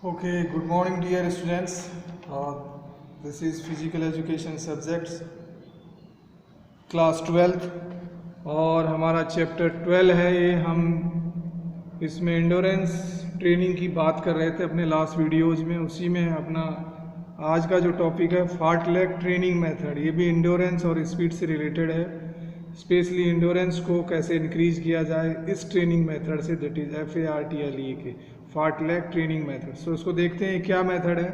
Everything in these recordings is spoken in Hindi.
Okay, good morning dear students. This is physical education subjects class 12th और हमारा चैप्टर 12 है ये। हम इसमें इंडोरेंस ट्रेनिंग की बात कर रहे थे अपने लास्ट वीडियोज में। उसी में अपना आज का जो टॉपिक है फार्टलेग ट्रेनिंग मेथड, ये भी इंडोरेंस और स्पीड से रिलेटेड है। स्पेशली इंडोरेंस को कैसे इंक्रीज किया जाए इस ट्रेनिंग मेथड से, दैट इज FARTLE के फार्टलेग ट्रेनिंग मेथड। सो इसको देखते हैं क्या मेथड है।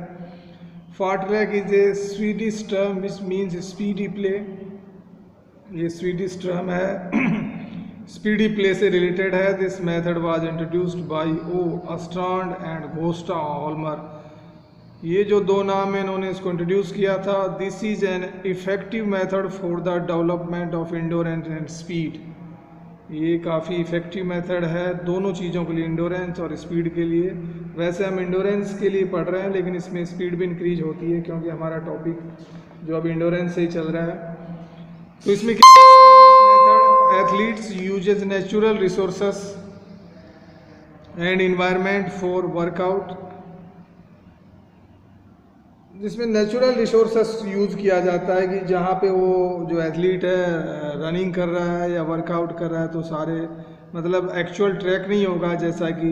Fartlek is a Swedish term which means speedy play. ये स्वीडिश टर्म है, स्पीडी प्ले से रिलेटेड है। This method was introduced by O Astrand and Gosta Holmer. ये जो दो नाम है इन्होंने इसको इंट्रोड्यूस किया था। This is an effective method for the development of endurance and speed. ये काफ़ी इफेक्टिव मेथड है दोनों चीज़ों के लिए, इंडोरेंस और स्पीड के लिए। वैसे हम इंडोरेंस के लिए पढ़ रहे हैं लेकिन इसमें स्पीड भी इंक्रीज होती है क्योंकि हमारा टॉपिक जो अभी इंडोरेंस से ही चल रहा है। तो इसमें क्या method, athletes uses natural resources and environment for workout. जिसमें नेचुरल रिसोर्सेस यूज़ किया जाता है कि जहाँ पे वो जो एथलीट है रनिंग कर रहा है या वर्कआउट कर रहा है तो सारे मतलब एक्चुअल ट्रैक नहीं होगा जैसा कि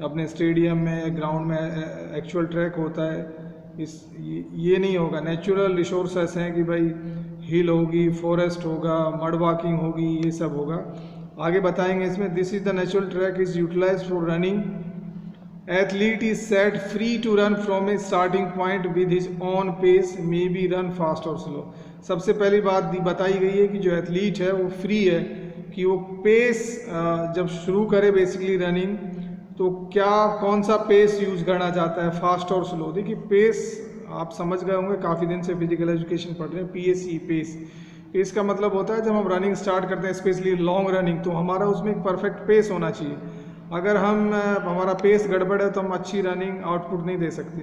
अपने स्टेडियम में ग्राउंड में एक्चुअल ट्रैक होता है। ये नहीं होगा। नेचुरल रिसोर्सेस हैं कि भाई हिल होगी, फॉरेस्ट होगा, मड वॉकिंग होगी, ये सब होगा। आगे बताएंगे इसमें। This is the natural track is utilized for running. Athlete is set free to run from a starting point with his own pace, may be run fast or slow। सबसे पहली बात बताई गई है कि जो एथलीट है वो फ्री है कि वो पेस जब शुरू करे बेसिकली रनिंग तो क्या कौन सा पेस यूज़ करना चाहता है, फास्ट और स्लो। देखिए पेस आप समझ गए होंगे, काफ़ी दिन से फिजिकल एजुकेशन पढ़ रहे हैं। PSE पेस, पेस का मतलब होता है जब हम रनिंग स्टार्ट करते हैं स्पेशली लॉन्ग रनिंग तो हमारा उसमें एक परफेक्ट पेस होना चाहिए। अगर हमारा पेस गड़बड़ है तो हम अच्छी रनिंग आउटपुट नहीं दे सकते,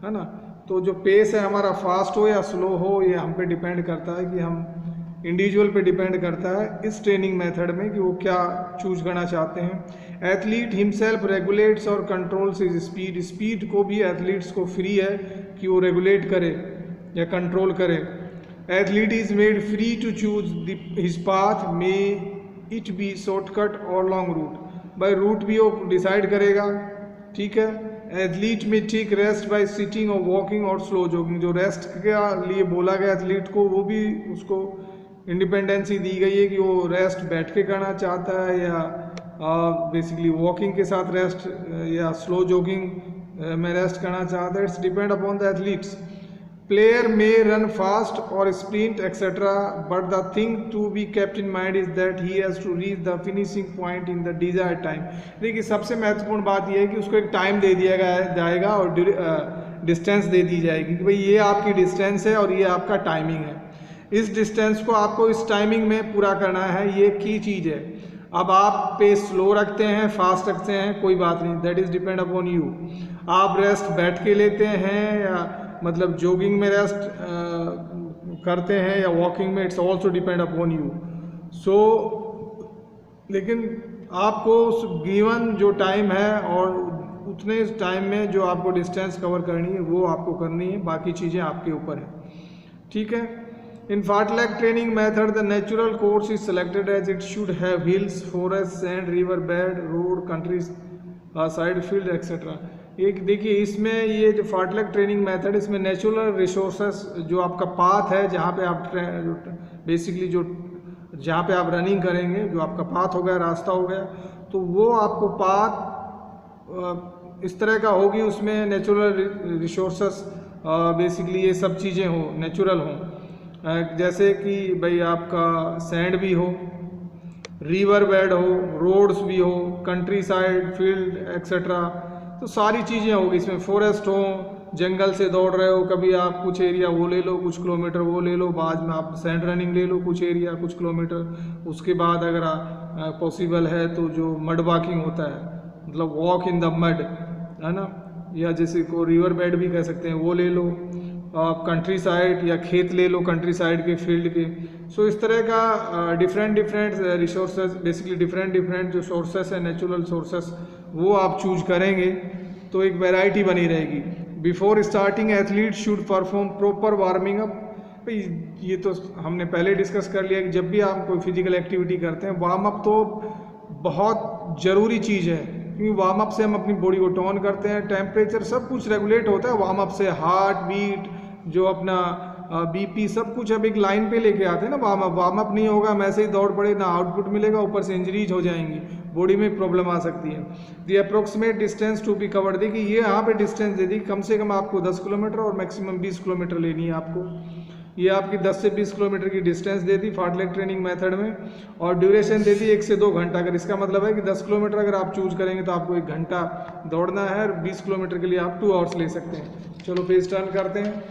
है ना। तो जो पेस है हमारा फास्ट हो या स्लो हो ये हम पे डिपेंड करता है कि हम इंडिविजुअल पे डिपेंड करता है इस ट्रेनिंग मेथड में कि वो क्या चूज करना चाहते हैं। एथलीट हिमसेल्फ रेगुलेट्स और कंट्रोल्स हिज स्पीड। स्पीड को भी एथलीट्स को फ्री है कि वो रेगुलेट करे या कंट्रोल करे। Athlete is made free to choose his path, may it be shortcut और लॉन्ग रूट। बाय रूट भी वो डिसाइड करेगा, ठीक है। Athlete may take rest by sitting और वॉकिंग और स्लो जॉगिंग। जो रेस्ट के लिए बोला गया एथलीट को वो भी उसको इंडिपेंडेंसी दी गई है कि वो रेस्ट बैठ के करना चाहता है या बेसिकली वॉकिंग के साथ रेस्ट या स्लो जॉगिंग में रेस्ट करना चाहता है। It's depend upon the athletes. Player may run fast or sprint etc. but the thing to be kept in mind is that he has to reach the finishing point in the desired time। देखिए सबसे महत्वपूर्ण बात यह है कि उसको एक टाइम दे दिया जाएगा और डिस्टेंस दे दी जाएगी कि भाई ये आपकी डिस्टेंस है और ये आपका टाइमिंग है। इस डिस्टेंस को आपको इस टाइमिंग में पूरा करना है, ये की चीज़ है। अब आप पेस स्लो रखते हैं, फास्ट रखते हैं, कोई बात नहीं, that is depend upon you. आप रेस्ट बैठ के लेते हैं या मतलब जॉगिंग में रेस्ट करते हैं या वॉकिंग में, it's also depend upon you. So लेकिन आपको उस गिवन जो टाइम है और उतने टाइम में जो आपको डिस्टेंस कवर करनी है वो आपको करनी है, बाकी चीज़ें आपके ऊपर है, ठीक है। In fartlek training method the natural course is selected as it should have hills, forest, sand, river bed, road, countryside field etcetera. एक देखिए इसमें ये जो फार्टलेग ट्रेनिंग मेथड इसमें नेचुरल रिसोर्सेस जो आपका पाथ है जहाँ पे आप बेसिकली जो जहाँ पे आप रनिंग करेंगे, जो आपका पाथ हो गया, रास्ता हो गया, तो वो आपको पाथ इस तरह का होगी, उसमें नेचुरल रिसोर्सेस बेसिकली ये सब चीज़ें हो, नेचुरल हो। जैसे कि भाई आपका सैंड भी हो, रिवर बेड हो, रोड्स भी हो, कंट्री साइड फील्ड एक्सेट्रा, तो सारी चीज़ें होगी इसमें। फॉरेस्ट हो, जंगल से दौड़ रहे हो, कभी आप कुछ एरिया वो ले लो, कुछ किलोमीटर वो ले लो, बाद में आप सैंड रनिंग ले लो कुछ एरिया कुछ किलोमीटर। उसके बाद अगर पॉसिबल है तो जो मड वॉकिंग होता है, मतलब वॉक इन द मड, है ना, या जैसे को रिवर बेड भी कह सकते हैं, वो ले लो। आप कंट्री साइड या खेत ले लो कंट्री साइड के फील्ड के। सो इस तरह का डिफरेंट रिसोर्सेज, बेसिकली डिफरेंट जो सोर्सेस है नेचुरल सोर्सेस, वो आप चूज करेंगे तो एक वैरायटी बनी रहेगी। Before starting athlete should perform proper warming up. ये तो हमने पहले डिस्कस कर लिया कि जब भी आप कोई फिजिकल एक्टिविटी करते हैं, वार्म अप तो बहुत ज़रूरी चीज़ है, क्योंकि वार्म अप से हम अपनी बॉडी को टोन करते हैं, टेम्परेचर सब कुछ रेगुलेट होता है वार्म अप से। हार्ट बीट, जो अपना बीपी, सब कुछ अब एक लाइन पे लेके आते हैं ना। वार्म अप नहीं होगा, हम ऐसे ही दौड़ पड़े, ना आउटपुट मिलेगा, ऊपर से इंजरीज हो जाएंगी, बॉडी में प्रॉब्लम आ सकती है। The approximate distance to be covered, देखिए ये यहाँ पे डिस्टेंस दे दी, कम से कम आपको 10 किलोमीटर और मैक्सिमम 20 किलोमीटर लेनी है आपको। ये आपकी 10 से 20 किलोमीटर की डिस्टेंस दे दी फार्टलेग ट्रेनिंग मेथड में, और ड्यूरेशन दे दी 1 से 2 घंटा। अगर इसका मतलब है कि 10 किलोमीटर अगर आप चूज करेंगे तो आपको 1 घंटा दौड़ना है, और 20 किलोमीटर के लिए आप 2 आवर्स ले सकते हैं। चलो पेज टर्न करते हैं।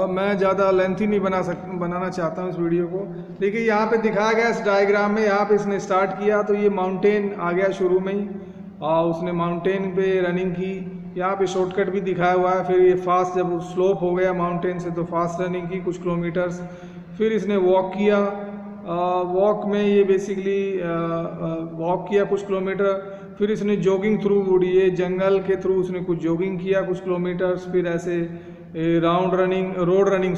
मैं ज़्यादा लेंथी नहीं बनाना चाहता हूँ इस वीडियो को। देखिए यहाँ पे दिखाया गया इस डायग्राम में, यहाँ पे इसने स्टार्ट किया तो ये माउंटेन आ गया शुरू में ही, और उसने माउंटेन पे रनिंग की। यहाँ पे शॉर्टकट भी दिखाया हुआ है। फिर ये फास्ट, जब स्लोप हो गया माउंटेन से तो फास्ट रनिंग की कुछ किलोमीटर्स। फिर इसने वॉक किया, वॉक में ये बेसिकली वॉक किया कुछ किलोमीटर। फिर इसने जॉगिंग थ्रू वुड, ये जंगल के थ्रू उसने कुछ जॉगिंग किया कुछ किलोमीटर्स। फिर ऐसे रोड रनिंग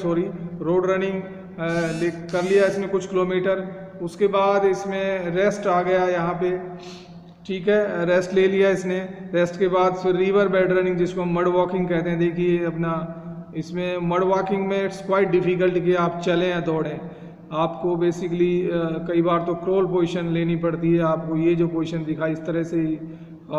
कर लिया इसने कुछ किलोमीटर। उसके बाद इसमें रेस्ट आ गया यहाँ पे, ठीक है, रेस्ट ले लिया इसने। रेस्ट के बाद फिर रिवर बेड रनिंग, जिसको हम मड वॉकिंग कहते हैं। देखिए अपना इसमें मड वॉकिंग में इट्स क्वाइट डिफ़िकल्ट कि आप चलें या दौड़ें। आपको बेसिकली कई बार तो क्रोल पोजीशन लेनी पड़ती है आपको। ये जो पोजीशन दिखा इस तरह से ही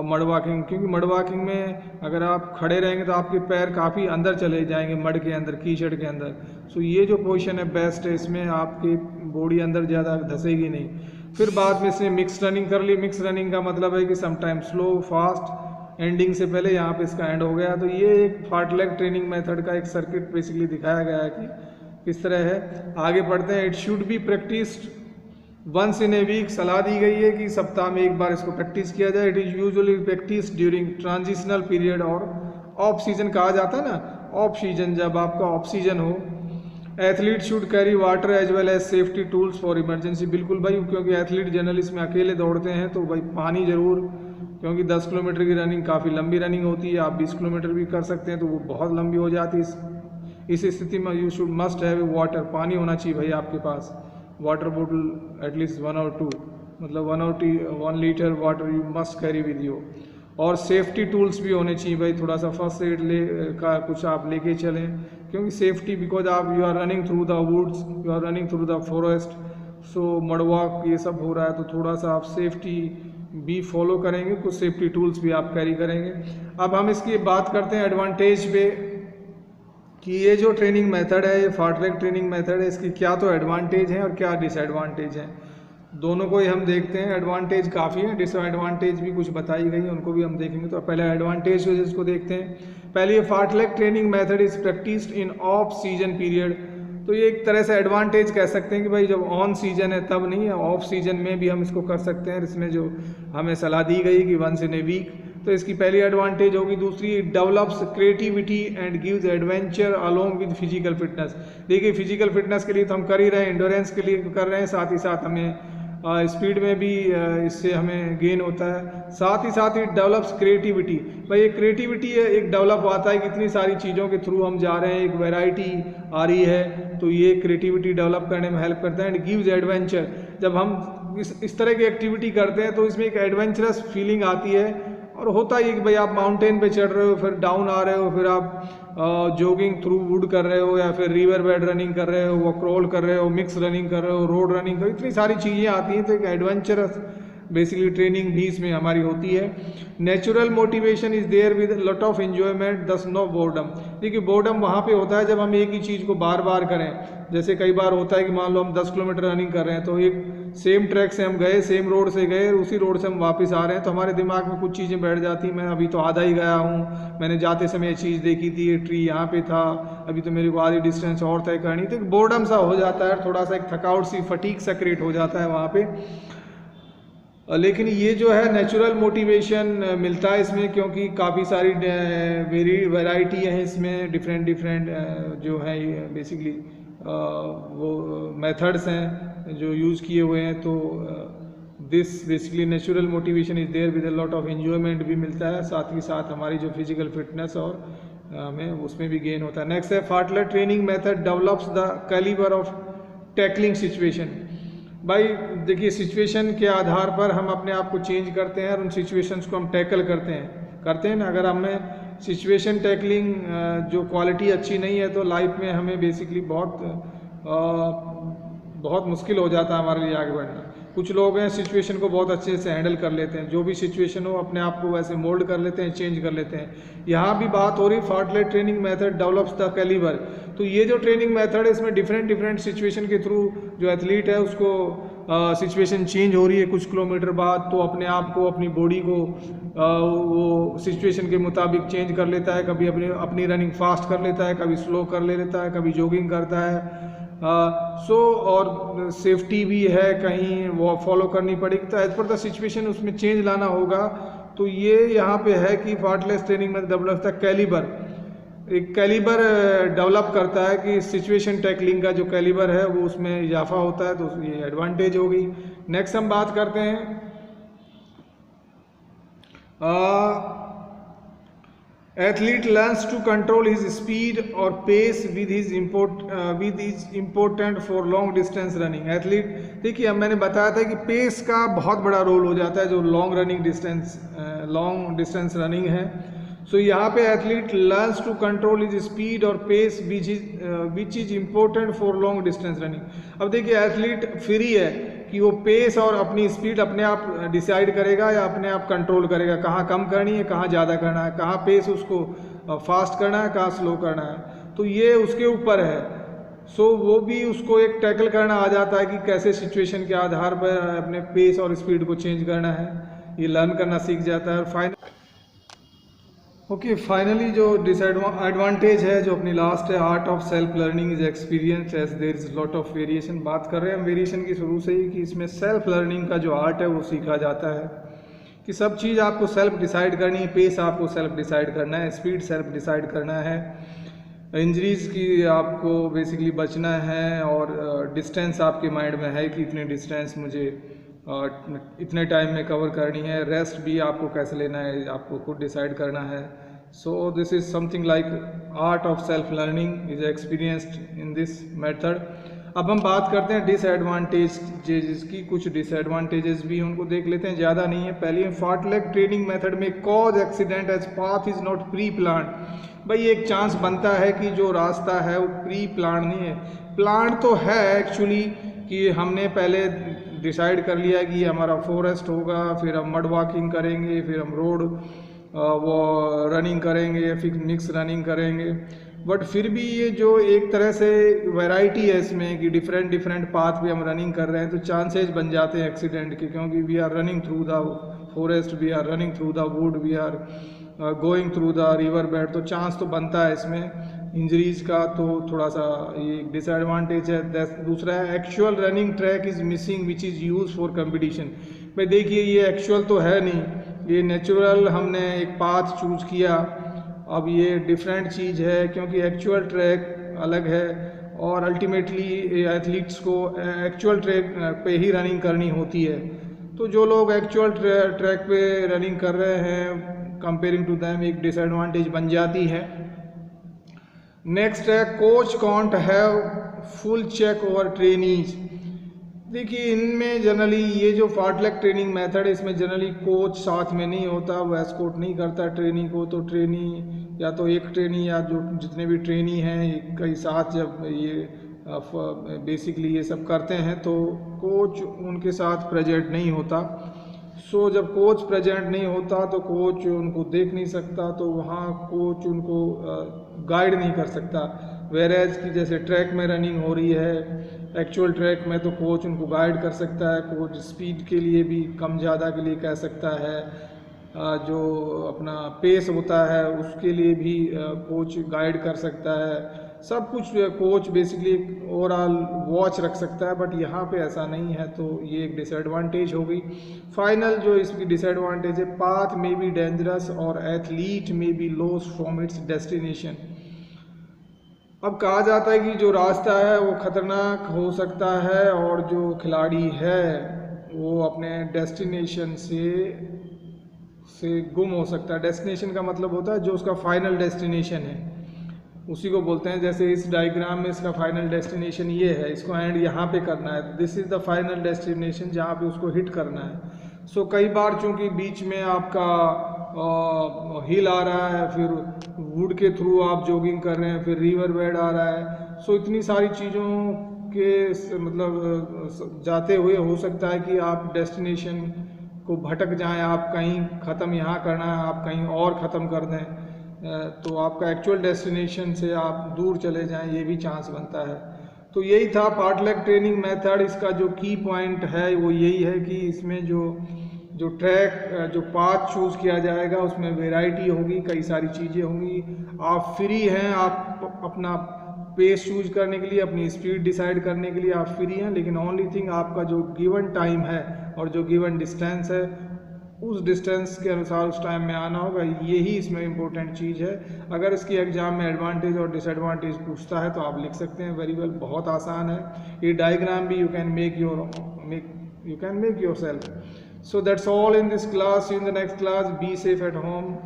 मड वॉकिंग, क्योंकि मड वॉकिंग में अगर आप खड़े रहेंगे तो आपके पैर काफ़ी अंदर चले जाएंगे मड के अंदर, कीचड़ के अंदर। सो ये जो पोजीशन है बेस्ट है, इसमें आपकी बॉडी अंदर ज़्यादा धंसेगी नहीं। फिर बाद में इसने मिक्स रनिंग कर ली। मिक्स रनिंग का मतलब है कि समटाइम स्लो फास्ट, एंडिंग से पहले यहाँ पे इसका एंड हो गया। तो ये एक फार्टलेग ट्रेनिंग मेथड का एक सर्किट बेसिकली दिखाया गया है कि किस तरह है। आगे बढ़ते हैं। It should be practised once in a week, सलाह दी गई है कि सप्ताह में एक बार इसको प्रैक्टिस किया जाए। It is usually practice during transitional period और ऑफ सीजन कहा जाता है ना, ऑफ सीजन, जब आपका ऑफ सीजन हो। Athlete should carry water as well as safety tools for emergency, बिल्कुल भाई, क्योंकि एथलीट जनरली इसमें अकेले दौड़ते हैं तो भाई पानी ज़रूर, क्योंकि 10 किलोमीटर की रनिंग काफ़ी लंबी रनिंग होती है। आप 20 किलोमीटर भी कर सकते हैं तो वो बहुत लंबी हो जाती है। इस स्थिति में you should must have water, पानी होना चाहिए भाई आपके पास। वाटर बोतल एटलीस्ट 1 और 2, मतलब 1 litre water you must carry with you. और सेफ्टी टूल्स भी होने चाहिए भाई, थोड़ा सा फर्स्ट एड का कुछ आप लेके चलें, क्योंकि सेफ्टी, बिकॉज आप you are running through the woods, you are running through the forest, so mud walk ये सब हो रहा है, तो थोड़ा सा आप सेफ्टी भी फॉलो करेंगे, कुछ सेफ्टी टूल्स भी आप कैरी करेंगे। अब हम इसकी बात करते हैं एडवांटेज पे, कि ये जो ट्रेनिंग मेथड है, ये फार्टलेग ट्रेनिंग मेथड है, इसकी क्या तो एडवांटेज हैं और क्या डिसएडवांटेज हैं, दोनों को ही हम देखते हैं। एडवांटेज काफ़ी है, डिसएडवांटेज भी कुछ बताई गई है, उनको भी हम देखेंगे। तो पहले एडवांटेज जिसको देखते हैं। पहले ये fartlek training method is practised in off season period, तो ये एक तरह से एडवांटेज कह सकते हैं कि भाई जब ऑन सीजन है तब नहीं है, ऑफ सीजन में भी हम इसको कर सकते हैं। इसमें जो हमें सलाह दी गई कि वंस इन ए वीक, तो इसकी पहली एडवांटेज होगी। दूसरी, develops creativity and gives adventure along with physical fitness. देखिए फिजिकल फिटनेस के लिए तो हम कर ही रहे हैं, एंडोरेंस के लिए कर रहे हैं, साथ ही साथ हमें स्पीड में भी इससे हमें गेन होता है। साथ ही डेवलप्स क्रिएटिविटी, भाई ये क्रिएटिविटी है, एक डेवलप आता है कि इतनी सारी चीज़ों के थ्रू हम जा रहे हैं, एक वैरायटी आ रही है, तो ये क्रिएटिविटी डेवलप करने में हेल्प करता है। एंड गिव्स एडवेंचर, जब हम इस तरह की एक्टिविटी करते हैं तो इसमें एक एडवेंचरस फीलिंग आती है। और होता ही कि भाई आप माउंटेन पे चढ़ रहे हो, फिर डाउन आ रहे हो, फिर आप जॉगिंग थ्रू वुड कर रहे हो, या फिर रिवर बेड रनिंग कर रहे हो, वॉक क्रॉल कर रहे हो, मिक्स रनिंग कर रहे हो, रोड रनिंग कर, इतनी सारी चीज़ें आती हैं। तो एक एडवेंचरस बेसिकली ट्रेनिंग भी इसमें हमारी होती है। Natural motivation is there with lot of enjoyment, thus no boredom. देखिए बोर्डम वहाँ पे होता है जब हम एक ही चीज़ को बार बार करें। जैसे कई बार होता है कि मान लो हम 10 किलोमीटर रनिंग कर रहे हैं, तो एक सेम ट्रैक से हम गए, सेम रोड से गए, उसी रोड से हम वापस आ रहे हैं, तो हमारे दिमाग में कुछ चीज़ें बैठ जाती हैं। मैं अभी तो आधा ही गया हूँ, मैंने जाते समय ये चीज़ देखी थी, ये ट्री यहाँ पे था, अभी तो मेरे को आधी डिस्टेंस और तय करनी। तो एक बोर्डम सा हो जाता है, थोड़ा सा एक थकावट सी, फटीक सा क्रिएट हो जाता है वहाँ पे। लेकिन ये जो है नेचुरल मोटिवेशन मिलता है इसमें, क्योंकि काफ़ी सारी वैरायटी हैं इसमें, डिफरेंट जो है बेसिकली वो मेथड्स हैं जो यूज़ किए हुए हैं। तो this basically natural motivation is there with a lot of enjoyment भी मिलता है, साथ ही साथ हमारी जो फिजिकल फिटनेस और हमें उसमें भी गेन होता है। नेक्स्ट है fartlek training method develops the calibre of tackling situation. भाई देखिए, सिचुएशन के आधार पर हम अपने आप को चेंज करते हैं और उन सिचुएशंस को हम टैकल करते हैं ना। अगर हमें सिचुएशन टैकलिंग जो क्वालिटी अच्छी नहीं है तो लाइफ में हमें बेसिकली बहुत मुश्किल हो जाता है हमारे लिए आगे बढ़ना। कुछ लोग हैं सिचुएशन को बहुत अच्छे से हैंडल कर लेते हैं, जो भी सिचुएशन हो अपने आप को वैसे मोल्ड कर लेते हैं, चेंज कर लेते हैं। यहाँ भी बात हो रही fartlek training method develops the calibre. तो ये जो ट्रेनिंग मेथड है इसमें डिफरेंट सिचुएशन के थ्रू जो एथलीट है उसको सिचुएशन चेंज हो रही है कुछ किलोमीटर बाद, तो अपने आप को, अपनी बॉडी को वो सिचुएशन के मुताबिक चेंज कर लेता है। कभी अपनी रनिंग फास्ट कर लेता है, कभी स्लो कर लेता है, कभी जॉगिंग करता है। और सेफ्टी भी है, कहीं वो फॉलो करनी पड़ेगी, तो एज पर द सिचुएशन उसमें चेंज लाना होगा। तो ये यहाँ पे है कि फाटलेस ट्रेनिंग में डेवलप था कैलिबर, एक कैलिबर डेवलप करता है कि सिचुएशन टैकलिंग का जो कैलिबर है वो उसमें इजाफा होता है, तो ये एडवांटेज होगी। नेक्स्ट हम बात करते हैं athlete learns to control his speed और pace with his important for long distance running. Athlete देखिए, अब मैंने बताया था कि पेस का बहुत बड़ा रोल हो जाता है जो लॉन्ग डिस्टेंस रनिंग है। सो यहाँ पे athlete learns to control his speed और pace which is important for long distance running. अब देखिए, एथलीट फ्री है कि वो पेस और अपनी स्पीड अपने आप डिसाइड करेगा या अपने आप कंट्रोल करेगा, कहाँ कम करनी है, कहाँ ज़्यादा करना है, कहाँ पेस उसको फास्ट करना है, कहाँ स्लो करना है, तो ये उसके ऊपर है। सो वो भी उसको एक टैकल करना आ जाता है कि कैसे सिचुएशन के आधार पर अपने पेस और स्पीड को चेंज करना है, ये लर्न करना सीख जाता है। और फाइनली जो डिसएडवांटेज है जो अपनी लास्ट है, art of self learning is experience as there is lot of variation. बात कर रहे हैं हम वेरिएशन की शुरू से ही कि इसमें सेल्फ लर्निंग का जो आर्ट है वो सीखा जाता है कि सब चीज़ आपको सेल्फ डिसाइड करनी है, पेस आपको सेल्फ डिसाइड करना है, स्पीड सेल्फ डिसाइड करना है, इंजरीज की आपको बेसिकली बचना है, और डिस्टेंस आपके माइंड में है कि इतने डिस्टेंस मुझे इतने टाइम में कवर करनी है, रेस्ट भी आपको कैसे लेना है आपको खुद डिसाइड करना है। So this is something like art of self learning is experienced in this method. अब हम बात करते हैं डिसएडवांटेजेस की। कुछ डिसएडवांटेजेस भी उनको देख लेते हैं, ज़्यादा नहीं है। पहले फाटलेग ट्रेनिंग मेथड में cause accident as path is not preplanned. भाई एक चांस बनता है कि जो रास्ता है वो प्री प्लान नहीं है, प्लान तो है एक्चुअली कि हमने पहले डिसाइड कर लिया कि हमारा फॉरेस्ट होगा, फिर हम मड वॉकिंग करेंगे, फिर हम रोड वो रनिंग करेंगे, फिर मिक्स रनिंग करेंगे। बट फिर भी ये जो एक तरह से वैरायटी है इसमें कि डिफरेंट पाथ पे हम रनिंग कर रहे हैं, तो चांसेस बन जाते हैं एक्सीडेंट के, क्योंकि we are running through the forest, we are running through the wood, we are going through the river bed, तो चांस तो बनता है इसमें इंजरीज का। तो थोड़ा सा ये डिसएडवांटेज है। दूसरा है actual running track is missing which is use for competition. भाई देखिए, ये एक्चुअल तो है नहीं, ये नेचुरल हमने एक पाथ चूज किया। अब ये डिफरेंट चीज़ है क्योंकि एक्चुअल ट्रैक अलग है और अल्टीमेटली एथलीट्स को एक्चुअल ट्रैक पे ही रनिंग करनी होती है। तो जो लोग एक्चुअल ट्रैक पे रनिंग कर रहे हैं कंपेयरिंग टू दैम एक डिसएडवांटेज बन जाती है। नेक्स्ट है coach can't have full check over trainees. देखिए, इनमें जनरली ये जो फाटलेग ट्रेनिंग मेथड है इसमें जनरली कोच साथ में नहीं होता, वो एस्कॉर्ट नहीं करता ट्रेनी को। तो ट्रेनी या तो एक ट्रेनी या जो जितने भी ट्रेनी हैं कई साथ जब ये बेसिकली ये सब करते हैं तो कोच उनके साथ प्रेजेंट नहीं होता। सो जब कोच प्रेजेंट नहीं होता तो कोच उनको देख नहीं सकता, तो वहाँ कोच उनको गाइड नहीं कर सकता। वेरेज की जैसे ट्रैक में रनिंग हो रही है, एक्चुअल ट्रैक में तो कोच उनको गाइड कर सकता है, कोच स्पीड के लिए भी कम ज़्यादा के लिए कह सकता है, जो अपना पेस होता है उसके लिए भी कोच गाइड कर सकता है। सब कुछ कोच बेसिकली ओवरऑल वॉच रख सकता है, बट यहाँ पे ऐसा नहीं है, तो ये एक डिसएडवांटेज हो गई। फाइनल जो इसकी डिसएडवांटेज है, पाथ में बी डेंजरस और एथलीट में be lost from its destination. अब कहा जाता है कि जो रास्ता है वो खतरनाक हो सकता है और जो खिलाड़ी है वो अपने डेस्टिनेशन से गुम हो सकता है। डेस्टिनेशन का मतलब होता है जो उसका फाइनल डेस्टिनेशन है, उसी को बोलते हैं। जैसे इस डायग्राम में इसका फाइनल डेस्टिनेशन ये है, इसको एंड यहाँ पे करना है, this is the final destination जहाँ पे उसको हिट करना है। सो कई बार चूंकि बीच में आपका हिल आ रहा है, फिर वुड के थ्रू आप जॉगिंग कर रहे हैं, फिर रिवर बेड आ रहा है, सो इतनी सारी चीज़ों के मतलब जाते हुए हो सकता है कि आप डेस्टिनेशन को भटक जाएं, आप कहीं ख़त्म यहाँ करना है, आप कहीं और ख़त्म कर दें, तो आपका एक्चुअल डेस्टिनेशन से आप दूर चले जाएं, ये भी चांस बनता है। तो यही था पार्टलेक ट्रेनिंग मेथड। इसका जो की पॉइंट है वो यही है कि इसमें जो ट्रैक जो पाथ चूज़ किया जाएगा उसमें वैरायटी होगी, कई सारी चीज़ें होंगी। आप फ्री हैं, आप अपना पेस चूज करने के लिए, अपनी स्पीड डिसाइड करने के लिए आप फ्री हैं, लेकिन ओनली थिंग आपका जो गिवन टाइम है और जो गिवन डिस्टेंस है उस डिस्टेंस के अनुसार उस टाइम में आना होगा। यही इसमें इम्पोर्टेंट चीज़ है। अगर इसकी एग्जाम में एडवांटेज और डिसएडवांटेज पूछता है तो आप लिख सकते हैं वेरी वेल, बहुत आसान है। ये डायग्राम भी you can make your self. So that's all in this class. See you in the next class. Be safe at home.